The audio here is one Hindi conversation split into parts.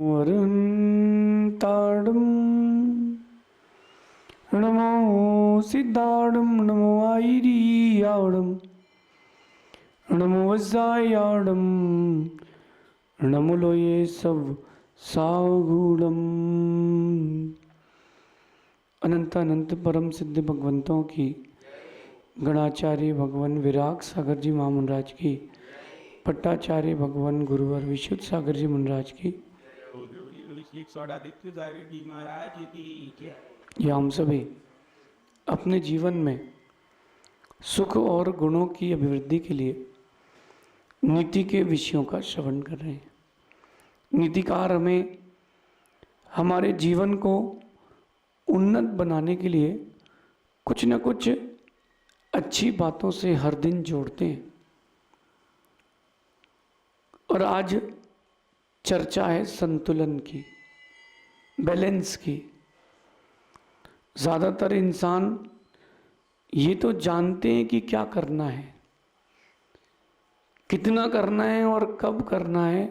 वरन्ताडं नमो सिद्धाडं नमो आयिरियाडं नमो वज्रायाडं नमो लोये सब सागुडम। अनंत अनंत परम सिद्ध भगवंतों की, गणाचार्य भगवान विराग सागर जी महामुनराज की, पट्टाचार्य भगवान गुरुवर विशुद्ध सागर जी मुनराज की, या हम सभी अपने जीवन में सुख और गुणों की अभिवृद्धि के लिए नीति के विषयों का श्रवण कर रहे हैं। नीतिकार हमें हमारे जीवन को उन्नत बनाने के लिए कुछ न कुछ अच्छी बातों से हर दिन जोड़ते हैं। और आज चर्चा है संतुलन की, बैलेंस की। ज़्यादातर इंसान ये तो जानते हैं कि क्या करना है, कितना करना है और कब करना है,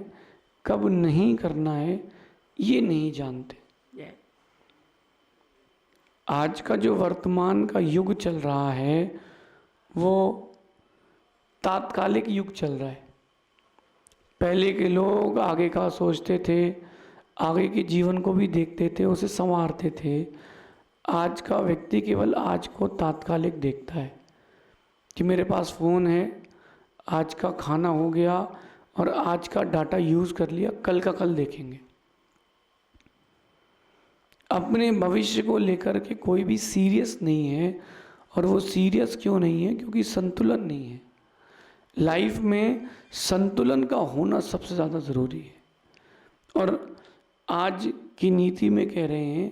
कब नहीं करना है, ये नहीं जानते। आज का जो वर्तमान का युग चल रहा है वो तात्कालिक युग चल रहा है। पहले के लोग आगे का सोचते थे, आगे के जीवन को भी देखते थे, उसे संवारते थे। आज का व्यक्ति केवल आज को तात्कालिक देखता है कि मेरे पास फ़ोन है, आज का खाना हो गया और आज का डाटा यूज़ कर लिया, कल का कल देखेंगे। अपने भविष्य को लेकर के कोई भी सीरियस नहीं है। और वो सीरियस क्यों नहीं है? क्योंकि संतुलन नहीं है। लाइफ में संतुलन का होना सबसे ज़्यादा ज़रूरी है। और आज की नीति में कह रहे हैं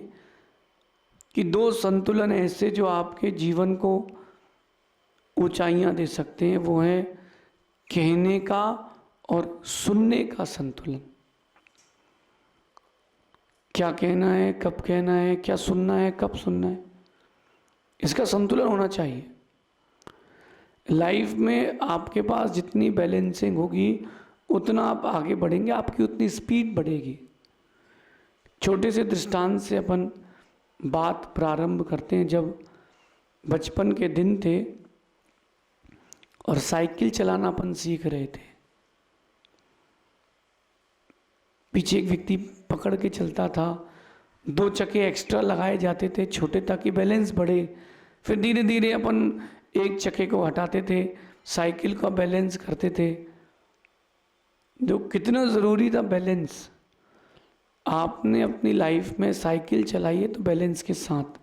कि दो संतुलन ऐसे जो आपके जीवन को ऊंचाइयां दे सकते हैं, वो है कहने का और सुनने का संतुलन। क्या कहना है, कब कहना है, क्या सुनना है, कब सुनना है, इसका संतुलन होना चाहिए। लाइफ में आपके पास जितनी बैलेंसिंग होगी उतना आप आगे बढ़ेंगे, आपकी उतनी स्पीड बढ़ेगी। छोटे से दृष्टांत से अपन बात प्रारंभ करते हैं। जब बचपन के दिन थे और साइकिल चलाना अपन सीख रहे थे, पीछे एक व्यक्ति पकड़ के चलता था, दो चक्के एक्स्ट्रा लगाए जाते थे छोटे, ताकि बैलेंस बढ़े। फिर धीरे धीरे अपन एक चक्के को हटाते थे, साइकिल का बैलेंस करते थे। जो कितना ज़रूरी था बैलेंस। आपने अपनी लाइफ में साइकिल चलाई है तो बैलेंस के साथ,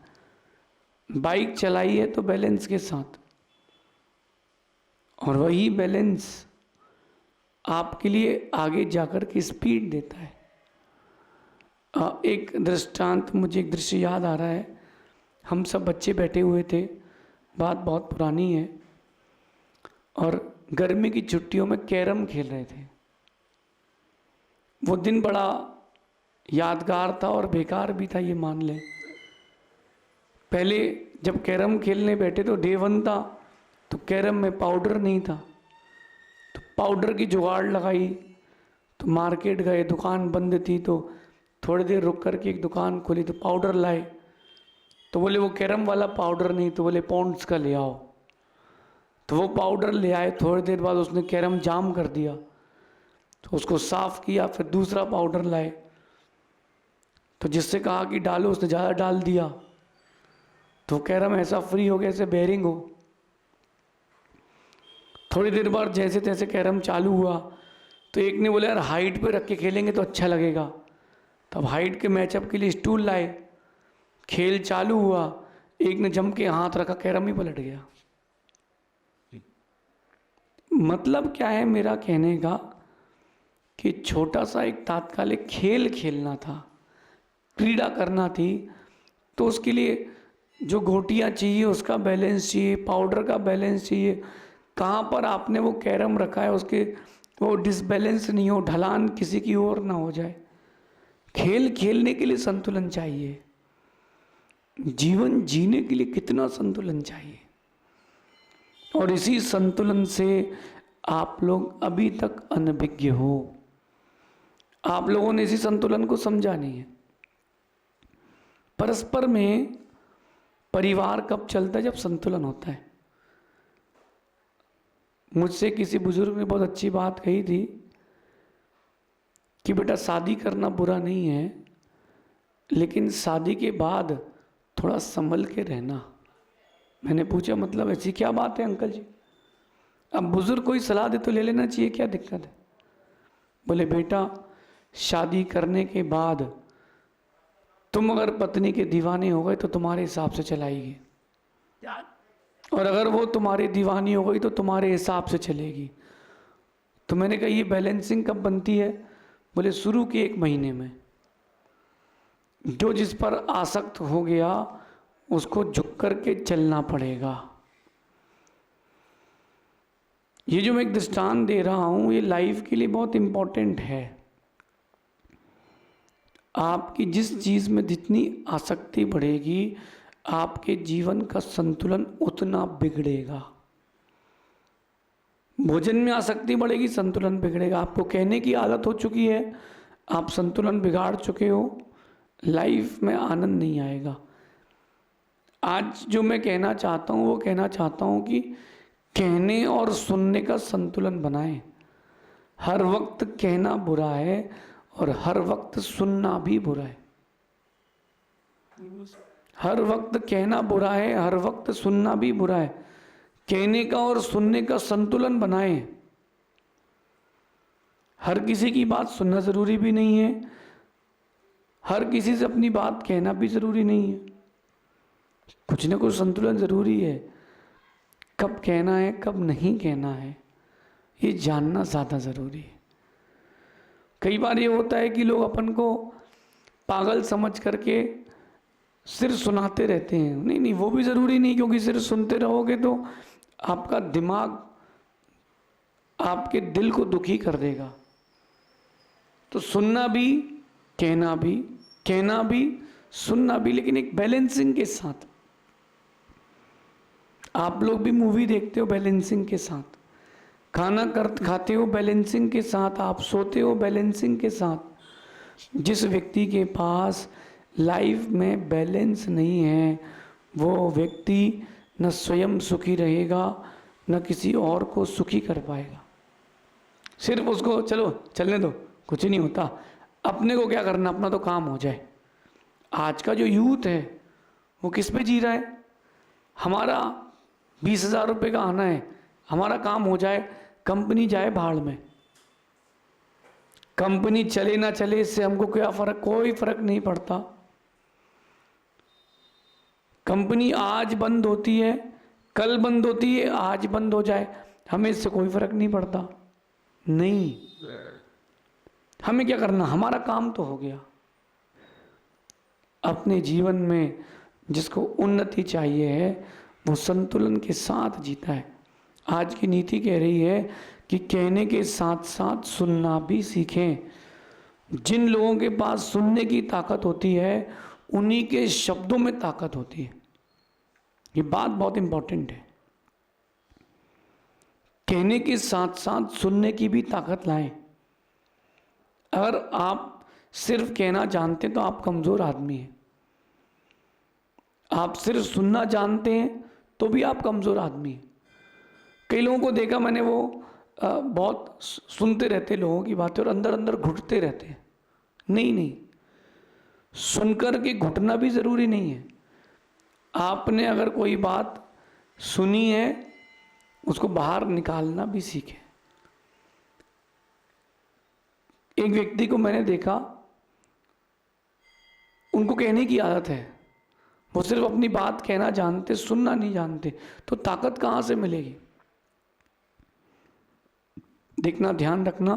बाइक चलाई है तो बैलेंस के साथ, और वही बैलेंस आपके लिए आगे जाकर के स्पीड देता है। एक दृष्टांत, मुझे एक दृश्य याद आ रहा है। हम सब बच्चे बैठे हुए थे, बात बहुत पुरानी है, और गर्मी की छुट्टियों में कैरम खेल रहे थे। वो दिन बड़ा यादगार था और बेकार भी था, ये मान लें। पहले जब कैरम खेलने बैठे तो डे 1 था, तो कैरम में पाउडर नहीं था, तो पाउडर की जुगाड़ लगाई। तो मार्केट गए, दुकान बंद थी, तो थोड़ी देर रुक करके एक दुकान खोली तो पाउडर लाए। तो बोले वो कैरम वाला पाउडर नहीं, तो बोले पॉन्ड्स का ले आओ। तो वो पाउडर ले आए। थोड़ी देर बाद उसने कैरम जाम कर दिया, तो उसको साफ किया, फिर दूसरा पाउडर लाए। तो जिससे कहा कि डालो, उसने ज़्यादा डाल दिया, तो कैरम ऐसा फ्री हो गया जैसे बेरिंग हो। थोड़ी देर बाद जैसे तैसे कैरम चालू हुआ, तो एक ने बोला यार हाइट पे रख के खेलेंगे तो अच्छा लगेगा। तब हाइट के मैचअप के लिए स्टूल लाए, खेल चालू हुआ, एक ने जम के हाथ रखा, कैरम ही पलट गया। मतलब क्या है मेरा कहने का, कि छोटा सा एक तात्कालिक खेल खेलना था, क्रीड़ा करना थी, तो उसके लिए जो गोटियाँ चाहिए, उसका बैलेंस चाहिए, पाउडर का बैलेंस चाहिए, कहाँ पर आपने वो कैरम रखा है उसके वो डिसबैलेंस नहीं हो, ढलान किसी की ओर ना हो जाए। खेल खेलने के लिए संतुलन चाहिए। जीवन जीने के लिए कितना संतुलन चाहिए। और इसी संतुलन से आप लोग अभी तक अनभिज्ञ हो। आप लोगों ने इसी संतुलन को समझा नहीं है। परस्पर में परिवार कब चलता है? जब संतुलन होता है। मुझसे किसी बुजुर्ग ने बहुत अच्छी बात कही थी कि बेटा शादी करना बुरा नहीं है, लेकिन शादी के बाद थोड़ा संभल के रहना। मैंने पूछा मतलब ऐसी क्या बात है अंकल जी? अब बुजुर्ग कोई सलाह दे तो ले लेना चाहिए, क्या दिक्कत है? बोले बेटा शादी करने के बाद तुम अगर पत्नी के दीवाने हो गए तो तुम्हारे हिसाब से चलाएगी, और अगर वो तुम्हारी दीवानी हो गई तो तुम्हारे हिसाब से चलेगी। तो मैंने कहा ये बैलेंसिंग कब बनती है? बोले शुरू के 1 महीने में। जो जिस पर आसक्त हो गया उसको झुक करके चलना पड़ेगा। ये जो मैं एक दृष्टांत दे रहा हूं ये लाइफ के लिए बहुत इंपॉर्टेंट है। आपकी जिस चीज में जितनी आसक्ति बढ़ेगी आपके जीवन का संतुलन उतना बिगड़ेगा। भोजन में आसक्ति बढ़ेगी, संतुलन बिगड़ेगा। आपको कहने की आदत हो चुकी है, आप संतुलन बिगाड़ चुके हो, लाइफ में आनंद नहीं आएगा। आज जो मैं कहना चाहता हूँ वो कहना चाहता हूँ कि कहने और सुनने का संतुलन बनाएं। हर वक्त कहना बुरा है और हर वक्त सुनना भी बुरा है। हर वक्त कहना बुरा है, हर वक्त सुनना भी बुरा है। कहने का और सुनने का संतुलन बनाएं। हर किसी की बात सुनना जरूरी भी नहीं है, हर किसी से अपनी बात कहना भी जरूरी नहीं है। कुछ ना कुछ संतुलन जरूरी है। कब कहना है कब नहीं कहना है ये जानना ज़्यादा ज़रूरी है। कई बार ये होता है कि लोग अपन को पागल समझ करके सिर्फ सुनाते रहते हैं। नहीं नहीं, वो भी ज़रूरी नहीं, क्योंकि सिर्फ सुनते रहोगे तो आपका दिमाग आपके दिल को दुखी कर देगा। तो सुनना भी, कहना भी, सुनना भी, लेकिन एक बैलेंसिंग के साथ। आप लोग भी मूवी देखते हो बैलेंसिंग के साथ, खाना खाते हो बैलेंसिंग के साथ, आप सोते हो बैलेंसिंग के साथ। जिस व्यक्ति के पास लाइफ में बैलेंस नहीं है वो व्यक्ति न स्वयं सुखी रहेगा न किसी और को सुखी कर पाएगा। सिर्फ उसको चलो चलने दो, कुछ नहीं होता, अपने को क्या करना, अपना तो काम हो जाए। आज का जो यूथ है वो किस पे जी रहा है? हमारा 20,000 रुपये का आना है, हमारा काम हो जाए, कंपनी जाए भाड़ में। कंपनी चले ना चले इससे हमको क्या फर्क, कोई फर्क नहीं पड़ता। कंपनी आज बंद होती है, कल बंद होती है, आज बंद हो जाए, हमें इससे कोई फर्क नहीं पड़ता। नहीं, हमें क्या करना, हमारा काम तो हो गया। अपने जीवन में जिसको उन्नति चाहिए है वो संतुलन के साथ जीता है। आज की नीति कह रही है कि कहने के साथ साथ सुनना भी सीखें। जिन लोगों के पास सुनने की ताकत होती है उन्हीं के शब्दों में ताकत होती है। ये बात बहुत इंपॉर्टेंट है। कहने के साथ साथ सुनने की भी ताकत लाएं। अगर आप सिर्फ कहना जानते तो आप कमजोर आदमी हैं। आप सिर्फ सुनना जानते हैं तो भी आप कमजोर आदमी हैं। कई लोगों को देखा मैंने, वो बहुत सुनते रहते लोगों की बातें और अंदर अंदर घुटते रहते हैं। नहीं, सुनकर के घुटना भी जरूरी नहीं है। आपने अगर कोई बात सुनी है उसको बाहर निकालना भी सीखें। एक व्यक्ति को मैंने देखा, उनको कहने की आदत है, वो सिर्फ अपनी बात कहना जानते, सुनना नहीं जानते, तो ताकत कहां से मिलेगी? देखना, ध्यान रखना,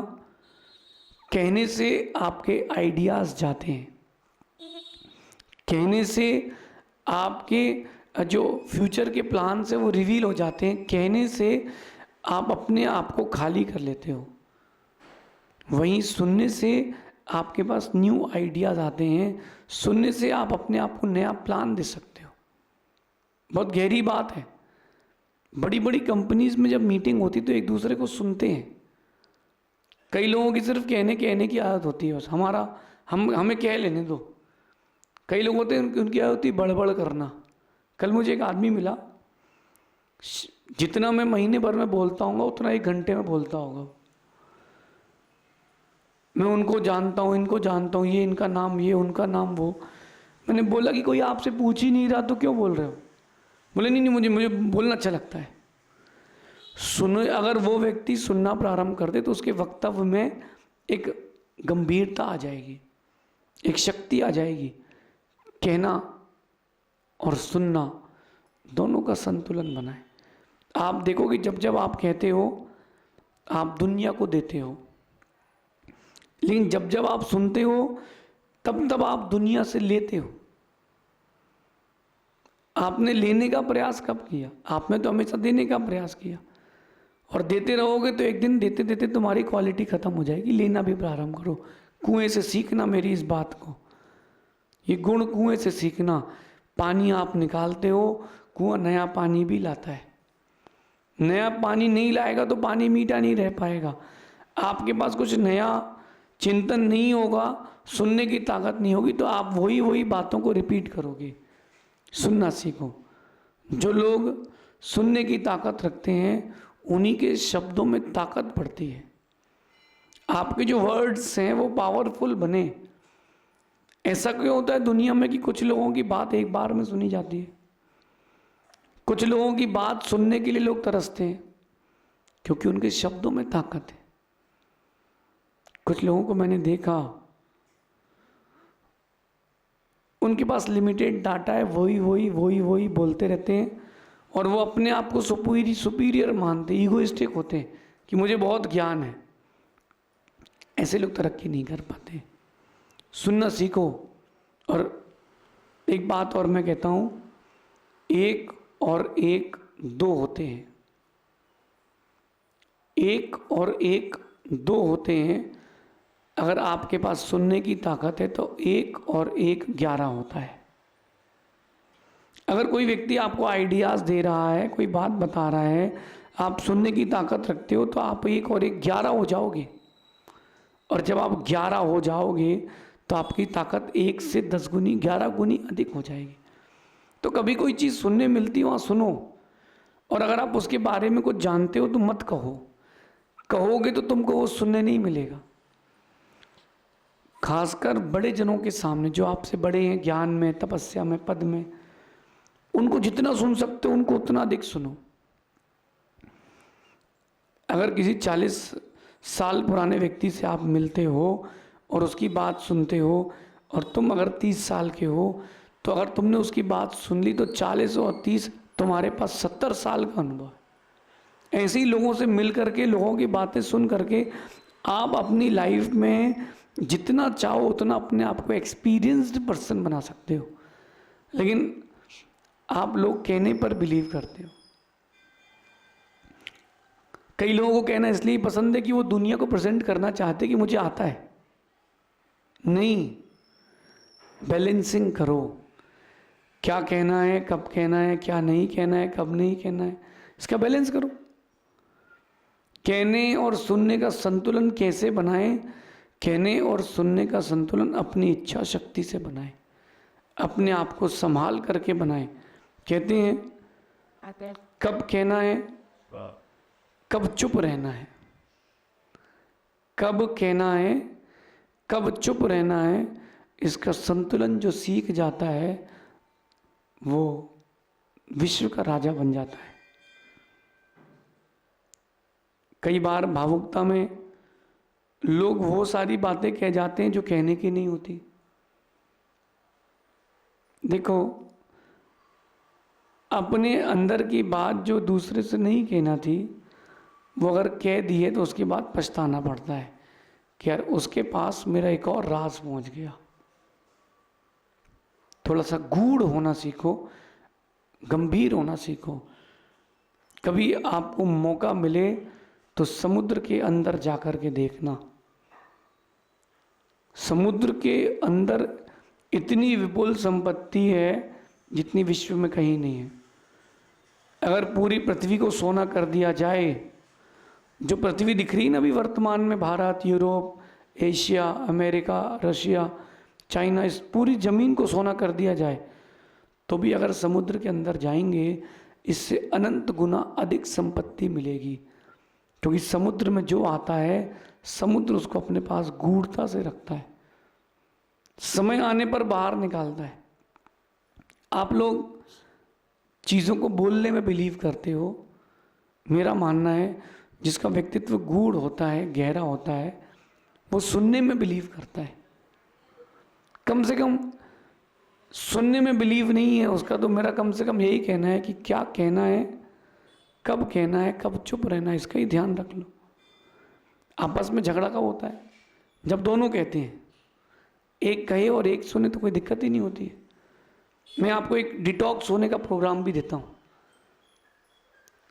कहने से आपके आइडियाज जाते हैं, कहने से आपके जो फ्यूचर के प्लान से वो रिवील हो जाते हैं, कहने से आप अपने आप को खाली कर लेते हो। वहीं सुनने से आपके पास न्यू आइडियाज आते हैं, सुनने से आप अपने आप को नया प्लान दे सकते हो। बहुत गहरी बात है। बड़ी बड़ी कंपनीज में जब मीटिंग होती तो एक दूसरे को सुनते हैं, कई लोगों की सिर्फ कहने कहने की आदत होती है, बस हमें कह लेने दो। कई लोग होते हैं उनकी आदत होती है बड़बड़ करना। कल मुझे एक आदमी मिला, जितना मैं महीने भर में बोलता हूँ उतना 1 घंटे में बोलता होगा। मैं उनको जानता हूँ, इनको जानता हूँ, ये इनका नाम, ये उनका नाम, वो। मैंने बोला कि कोई आपसे पूछ ही नहीं रहा तो क्यों बोल रहे हो? बोले नहीं मुझे बोलना अच्छा लगता है। सुनो, अगर वो व्यक्ति सुनना प्रारंभ कर दे तो उसके वक्तव्य में एक गंभीरता आ जाएगी, एक शक्ति आ जाएगी। कहना और सुनना दोनों का संतुलन बनाए। आप देखोगे जब जब आप कहते हो आप दुनिया को देते हो, लेकिन जब जब आप सुनते हो तब तब आप दुनिया से लेते हो। आपने लेने का प्रयास कब किया? आपने तो हमेशा देने का प्रयास किया। और देते रहोगे तो एक दिन देते देते तुम्हारी क्वालिटी खत्म हो जाएगी। लेना भी प्रारंभ करो। कुएं से सीखना मेरी इस बात को, ये गुण कुएं से सीखना। पानी आप निकालते हो, कुआं नया पानी भी लाता है। नया पानी नहीं लाएगा तो पानी मीठा नहीं रह पाएगा। आपके पास कुछ नया चिंतन नहीं होगा, सुनने की ताकत नहीं होगी, तो आप वही बातों को रिपीट करोगे। सुनना सीखो। जो लोग सुनने की ताकत रखते हैं उन्हीं के शब्दों में ताकत बढ़ती है। आपके जो वर्ड्स हैं वो पावरफुल बने। ऐसा क्यों होता है दुनिया में कि कुछ लोगों की बात एक बार में सुनी जाती है, कुछ लोगों की बात सुनने के लिए लोग तरसते हैं? क्योंकि उनके शब्दों में ताकत है। कुछ लोगों को मैंने देखा, उनके पास लिमिटेड डाटा है, वही बोलते रहते हैं और वो अपने आप को सुपीरियर मानते, ईगोइस्टिक होते हैं कि मुझे बहुत ज्ञान है। ऐसे लोग तरक्की नहीं कर पाते। सुनना सीखो। और एक बात और मैं कहता हूँ, 1 और 1 2 होते हैं। 1 और 1 2 होते हैं। अगर आपके पास सुनने की ताकत है तो 1 और 1 11 होता है। अगर कोई व्यक्ति आपको आइडियाज़ दे रहा है, कोई बात बता रहा है, आप सुनने की ताकत रखते हो तो आप 1 और 1 11 हो जाओगे। और जब आप 11 हो जाओगे तो आपकी ताकत 1 से 10 गुनी 11 गुनी अधिक हो जाएगी। तो कभी कोई चीज़ सुनने मिलती है वहाँ सुनो। और अगर आप उसके बारे में कुछ जानते हो तो मत कहो। कहोगे तो तुमको वो सुनने नहीं मिलेगा। खासकर बड़े जनों के सामने, जो आपसे बड़े हैं ज्ञान में, तपस्या में, पद में, उनको जितना सुन सकते हो उनको उतना अधिक सुनो। अगर किसी 40 साल पुराने व्यक्ति से आप मिलते हो और उसकी बात सुनते हो और तुम अगर 30 साल के हो, तो अगर तुमने उसकी बात सुन ली तो 40 और 30 तुम्हारे पास 70 साल का अनुभव है। ऐसे ही लोगों से मिल करके, लोगों की बातें सुन करके आप अपनी लाइफ में जितना चाहो उतना अपने आप को एक्सपीरियंस्ड पर्सन बना सकते हो। लेकिन आप लोग कहने पर बिलीव करते हो। कई लोगों को कहना इसलिए पसंद है कि वो दुनिया को प्रेजेंट करना चाहते कि मुझे आता है। नहीं, बैलेंसिंग करो। क्या कहना है, कब कहना है, क्या नहीं कहना है, कब नहीं कहना है, इसका बैलेंस करो। कहने और सुनने का संतुलन कैसे बनाएं? कहने और सुनने का संतुलन अपनी इच्छा शक्ति से बनाएं, अपने आप को संभाल करके बनाएं। कहते हैं कब कहना है, कब चुप रहना है। कब कहना है, कब चुप रहना है, इसका संतुलन जो सीख जाता है वो विश्व का राजा बन जाता है। कई बार भावुकता में लोग वो सारी बातें कह जाते हैं जो कहने की नहीं होती। देखो, अपने अंदर की बात जो दूसरे से नहीं कहना थी, वो अगर कह दी है तो उसके बाद पछताना पड़ता है कि यार उसके पास मेरा एक और राज पहुंच गया। थोड़ा सा गूढ़ होना सीखो, गंभीर होना सीखो। कभी आपको मौका मिले तो समुद्र के अंदर जाकर के देखना। समुद्र के अंदर इतनी विपुल संपत्ति है जितनी विश्व में कहीं नहीं है। अगर पूरी पृथ्वी को सोना कर दिया जाए जो पृथ्वी दिख रही है ना अभी वर्तमान में, Bharat, Europe, Asia, America, Russia, China, इस पूरी ज़मीन को सोना कर दिया जाए तो भी अगर समुद्र के अंदर जाएंगे इससे अनंत गुना अधिक संपत्ति मिलेगी, क्योंकि समुद्र में जो आता है समुद्र उसको अपने पास गूढ़ता से रखता है, समय आने पर बाहर निकालता है। आप लोग चीज़ों को बोलने में बिलीव करते हो, मेरा मानना है जिसका व्यक्तित्व गूढ़ होता है, गहरा होता है, वो सुनने में बिलीव करता है। कम से कम सुनने में बिलीव नहीं है उसका, तो मेरा कम से कम यही कहना है कि क्या कहना है, कब कहना है, कब चुप रहना है, इसका ही ध्यान रख लो। आपस में झगड़ा कब होता है? जब दोनों कहते हैं, एक कहे और एक सुने तो कोई दिक्कत ही नहीं होती है। मैं आपको एक डिटॉक्स होने का प्रोग्राम भी देता हूँ।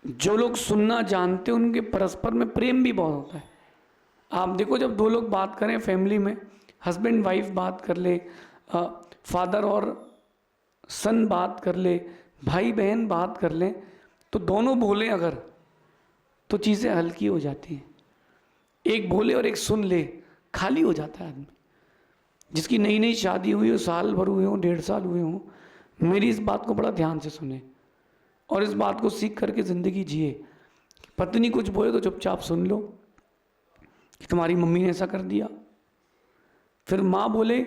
जो लोग सुनना जानते हैं उनके परस्पर में प्रेम भी बहुत होता है। आप देखो जब दो लोग बात करें फैमिली में, हस्बैंड वाइफ बात कर ले, फादर और सन बात कर ले, भाई बहन बात कर लें, तो दोनों बोलें अगर तो चीज़ें हल्की हो जाती हैं। एक बोले और एक सुन ले, खाली हो जाता है आदमी। जिसकी नई नई शादी हुई हो, साल भर हुए हो, 1.5 साल हुए हों, मेरी इस बात को बड़ा ध्यान से सुने और इस बात को सीख करके ज़िंदगी जिए। पत्नी कुछ बोले तो चुपचाप सुन लो कि तुम्हारी मम्मी ने ऐसा कर दिया, फिर माँ बोले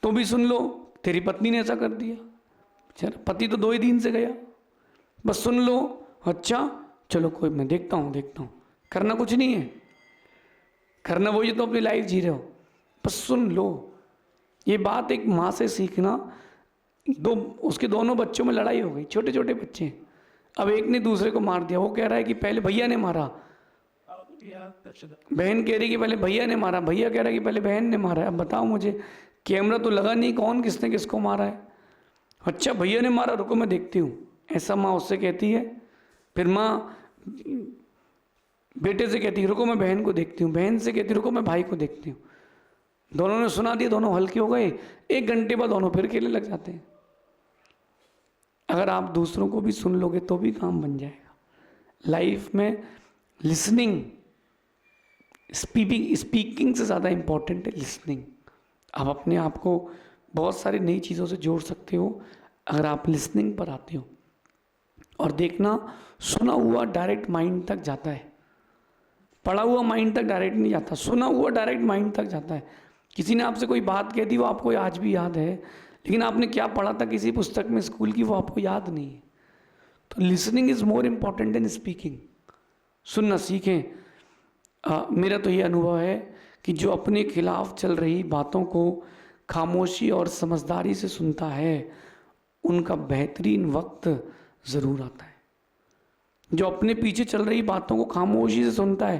तो भी सुन लो, तेरी पत्नी ने ऐसा कर दिया। चलो पति तो 2 ही दिन से गया, बस सुन लो, अच्छा चलो कोई, मैं देखता हूँ। करना कुछ नहीं है, करना वही तो अपनी लाइफ जी रहे हो, बस सुन लो। ये बात एक माँ से सीखना। उसके दोनों बच्चों में लड़ाई हो गई, छोटे छोटे बच्चे। अब एक ने दूसरे को मार दिया, वो कह रहा है कि पहले भैया ने मारा, बहन कह रही कि पहले भैया ने मारा, भैया कह रहा है कि पहले बहन ने मारा है। अब बताओ मुझे, कैमरा तो लगा नहीं, कौन किसने किसको मारा है? अच्छा भैया ने मारा, रुको मैं देखती हूँ, ऐसा माँ उससे कहती है। फिर माँ बेटे से कहती है रुको मैं बहन को देखती हूँ, बहन से कहती रुको मैं भाई को देखती हूँ। दोनों ने सुना दिया, दोनों हल्के हो गए, 1 घंटे बाद दोनों फिर खेलने लग जाते हैं। अगर आप दूसरों को भी सुन लोगे तो भी काम बन जाएगा। लाइफ में लिसनिंग, स्पीकिंग से ज़्यादा इम्पॉर्टेंट है लिसनिंग। आप अपने आप को बहुत सारी नई चीज़ों से जोड़ सकते हो अगर आप लिसनिंग पर आते हो। और देखना, सुना हुआ डायरेक्ट माइंड तक जाता है, पढ़ा हुआ माइंड तक डायरेक्ट नहीं जाता, सुना हुआ डायरेक्ट माइंड तक जाता है। किसी ने आपसे कोई बात कह दी, वो आपको आज भी याद है, लेकिन आपने क्या पढ़ा था किसी पुस्तक में स्कूल की, वो आपको याद नहीं है। तो listening is more important than speaking. सुनना सीखें। मेरा तो ये अनुभव है कि जो अपने खिलाफ चल रही बातों को खामोशी और समझदारी से सुनता है, उनका बेहतरीन वक्त ज़रूर आता है। जो अपने पीछे चल रही बातों को खामोशी से सुनता है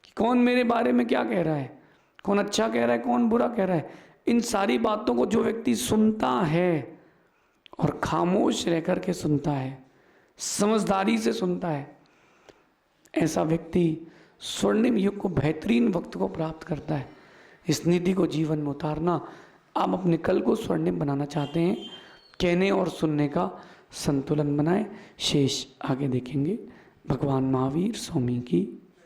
कि कौन मेरे बारे में क्या कह रहा है, कौन अच्छा कह रहा है, कौन बुरा कह रहा है, इन सारी बातों को जो व्यक्ति सुनता है और खामोश रह कर के सुनता है, समझदारी से सुनता है, ऐसा व्यक्ति स्वर्णिम युग को, बेहतरीन वक्त को प्राप्त करता है। इस निधि को जीवन में उतारना। आप अपने कल को स्वर्णिम बनाना चाहते हैं, कहने और सुनने का संतुलन बनाएं। शेष आगे देखेंगे। भगवान महावीर स्वामी की